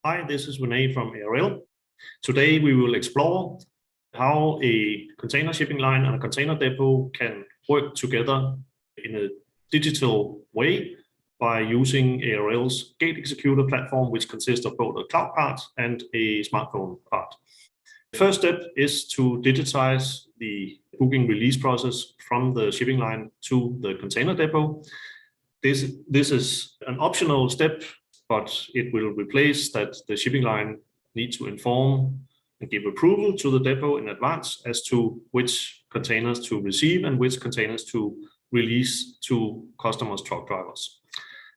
Hi, this is Renee from ARL. Today we will explore how a container shipping line and a container depot can work together in a digital way by using ARL's Gate Executor platform, which consists of both a cloud part and a smartphone part. The first step is to digitize the booking release process from the shipping line to the container depot. This is an optional step, but it will replace that the shipping line needs to inform and give approval to the depot in advance as to which containers to receive and which containers to release to customers' truck drivers.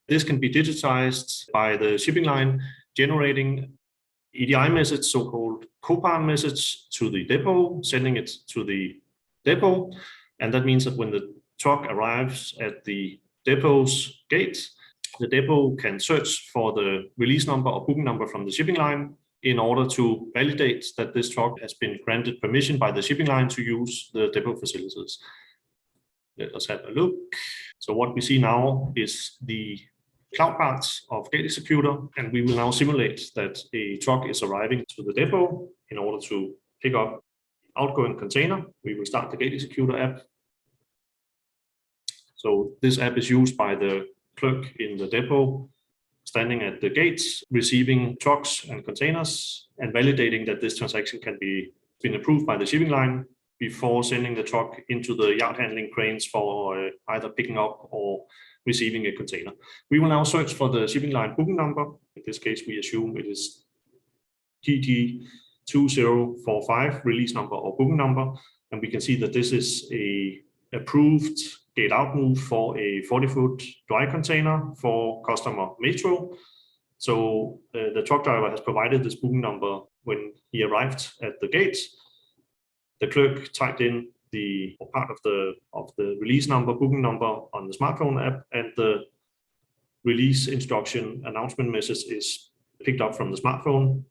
This can be digitized by the shipping line generating EDI message, so-called COPARN message, to the depot, sending it to the depot. And that means that when the truck arrives at the depot's gate, the depot can search for the release number or booking number from the shipping line in order to validate that this truck has been granted permission by the shipping line to use the depot facilities. Let us have a look. So what we see now is the cloud parts of Gate Executor, and we will now simulate that a truck is arriving to the depot in order to pick up outgoing container. We will start the Gate Executor app. So this app is used by the clerk in the depot, standing at the gates, receiving trucks and containers, and validating that this transaction can be approved by the shipping line before sending the truck into the yard handling cranes for either picking up or receiving a container. We will now search for the shipping line booking number. In this case, we assume it is GG2045 release number or booking number, and we can see that this is a approved gate out move for a 40-foot dry container for customer Metro. So the truck driver has provided this booking number when he arrived at the gate. The clerk typed in the part of the release number, booking number on the smartphone app, and the release instruction announcement message is picked up from the smartphone.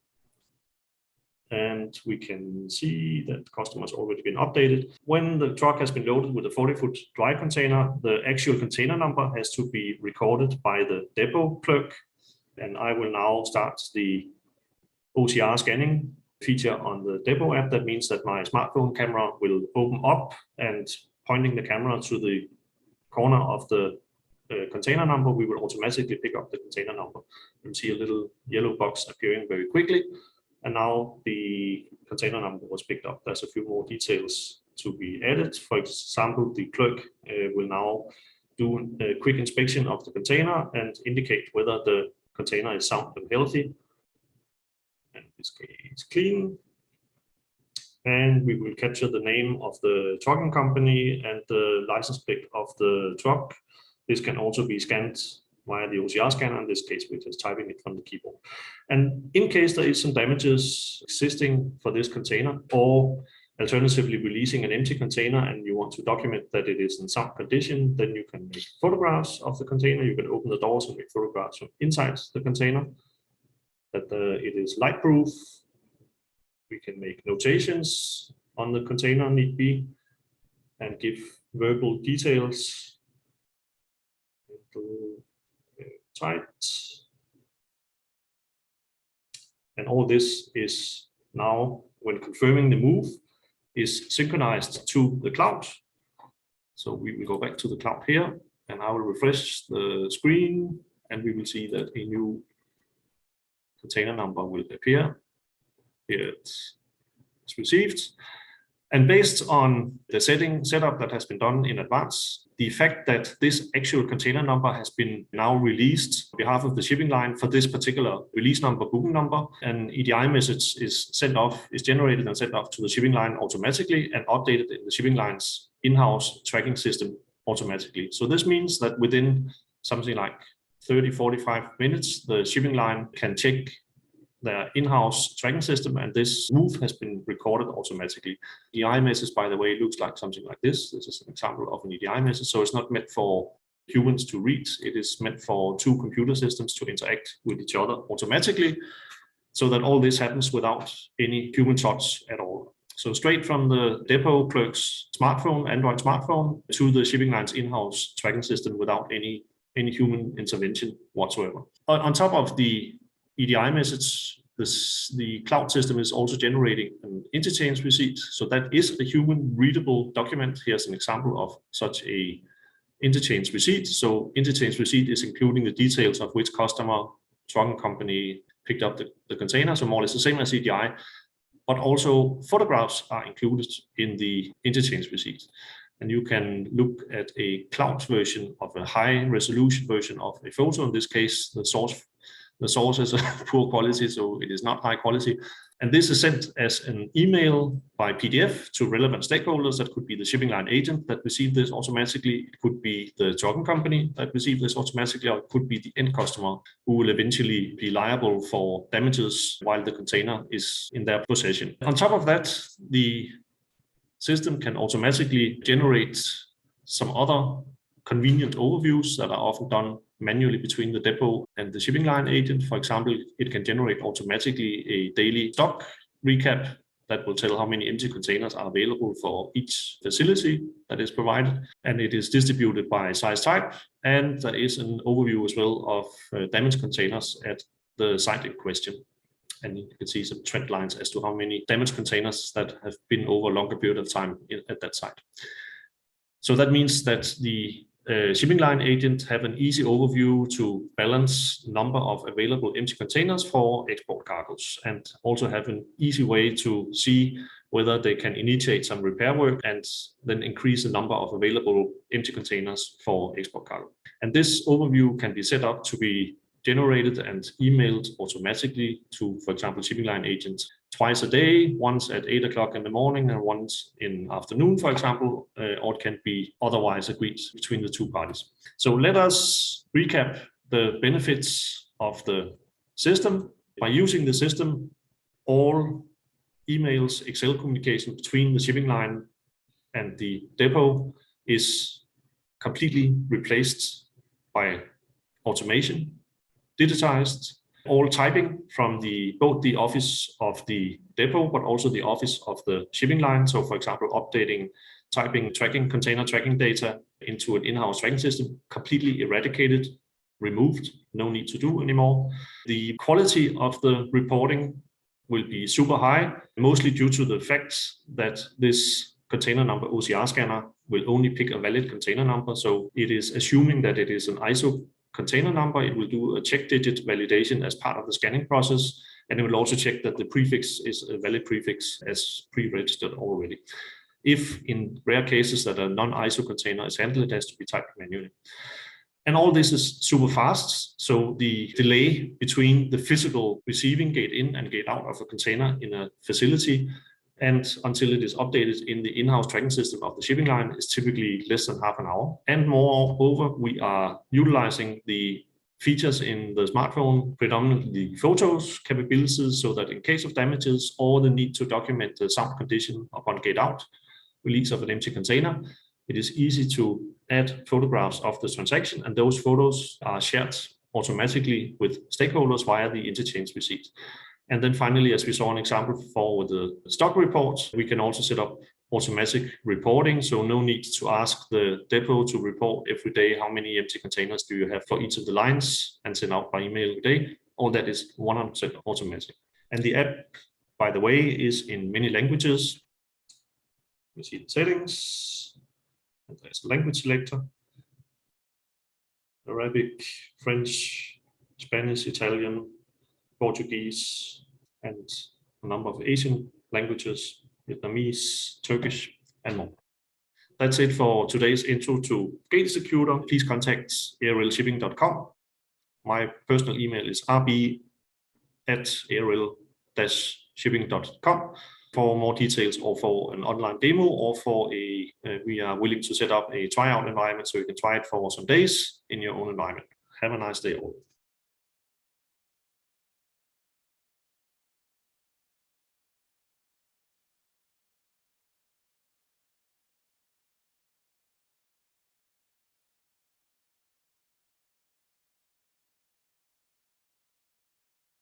And we can see that the customer has already been updated. When the truck has been loaded with a 40-foot dry container, the actual container number has to be recorded by the depot clerk. And I will now start the OCR scanning feature on the depot app. That means that my smartphone camera will open up and pointing the camera to the corner of the container number, we will automatically pick up the container number. You'll see a little yellow box appearing very quickly. And now the container number was picked up. There's a few more details to be added. For example, the clerk will now do a quick inspection of the container and indicate whether the container is sound and healthy. And this case, clean. And we will capture the name of the trucking company and the license plate of the truck. This can also be scanned via the OCR scanner. In this case, we're just typing it from the keyboard. And in case there is some damages existing for this container, or alternatively releasing an empty container and you want to document that it is in sound condition, then you can make photographs of the container. You can open the doors and make photographs from inside the container, that it is light proof. We can make notations on the container need be and give verbal details. Tight. And all this is now, when confirming the move, is synchronized to the cloud. So we will go back to the cloud here, and I will refresh the screen, and we will see that a new container number will appear. Here it's received. And based on the setup that has been done in advance, the fact that this actual container number has been now released on behalf of the shipping line for this particular release number, booking number, an EDI message is generated and sent off to the shipping line automatically and updated in the shipping line's in-house tracking system automatically. So this means that within something like 30-45 minutes, the shipping line can check their in-house tracking system, and this move has been recorded automatically. The EDI message, by the way, looks like something like this. This is an example of an EDI message. So it's not meant for humans to read. It is meant for two computer systems to interact with each other automatically, so that all this happens without any human touch at all. So straight from the depot clerk's smartphone, Android smartphone, to the shipping line's in-house tracking system without any human intervention whatsoever. On top of the EDI message, the cloud system is also generating an interchange receipt. So that is a human readable document. Here's an example of such a interchange receipt. So interchange receipt is including the details of which customer, trucking company picked up the container. So more or less the same as EDI, but also photographs are included in the interchange receipt. And you can look at a cloud version of a high resolution version of a photo. In this case, the source is poor quality, so it is not high quality. And this is sent as an email by PDF to relevant stakeholders. That could be the shipping line agent that received this automatically. It could be the trucking company that received this automatically, or it could be the end customer who will eventually be liable for damages while the container is in their possession. On top of that, the system can automatically generate some other convenient overviews that are often done manually between the depot and the shipping line agent. For example, it can generate automatically a daily stock recap that will tell how many empty containers are available for each facility that is provided, and it is distributed by size type, and there is an overview as well of damaged containers at the site in question. And you can see some trend lines as to how many damaged containers that have been over a longer period of time at that site. So that means that the shipping line agent have an easy overview to balance number of available empty containers for export cargoes, and also have an easy way to see whether they can initiate some repair work and then increase the number of available empty containers for export cargo. And this overview can be set up to be generated and emailed automatically to, for example, shipping line agents twice a day, once at 8 o'clock in the morning and once in afternoon, for example, or it can be otherwise agreed between the two parties. So let us recap the benefits of the system. By using the system, all emails, Excel communication between the shipping line and the depot is completely replaced by automation, digitized. All typing from both the office of the depot, but also the office of the shipping line. So for example, updating, typing, tracking, container tracking data into an in-house tracking system, completely eradicated, removed, no need to do anymore. The quality of the reporting will be super high, mostly due to the fact that this container number OCR scanner will only pick a valid container number. So it is assuming that it is an ISO container number. It will do a check digit validation as part of the scanning process, and it will also check that the prefix is a valid prefix as pre-registered already. If in rare cases that a non-ISO container is handled, it has to be typed manually. And all this is super fast, so the delay between the physical receiving gate in and gate out of a container in a facility and until it is updated in the in-house tracking system of the shipping line is typically less than half an hour. And moreover, we are utilizing the features in the smartphone, predominantly photos capabilities, so that in case of damages or the need to document the sound condition upon gate out, release of an empty container, it is easy to add photographs of the transaction, and those photos are shared automatically with stakeholders via the interchange receipt. And then finally, as we saw an example for with the stock reports, we can also set up automatic reporting. So no need to ask the depot to report every day how many empty containers do you have for each of the lines and send out by email every day. All that is 100% automatic. And the app, by the way, is in many languages. You see the settings. And there's a language selector. Arabic, French, Spanish, Italian, Portuguese, and a number of Asian languages, Vietnamese, Turkish, and more. That's it for today's intro to Gate Executor. Please contact arlshipping.com. My personal email is rb@arl-shipping.com for more details or for an online demo or for we are willing to set up a tryout environment so you can try it for some days in your own environment. Have a nice day all.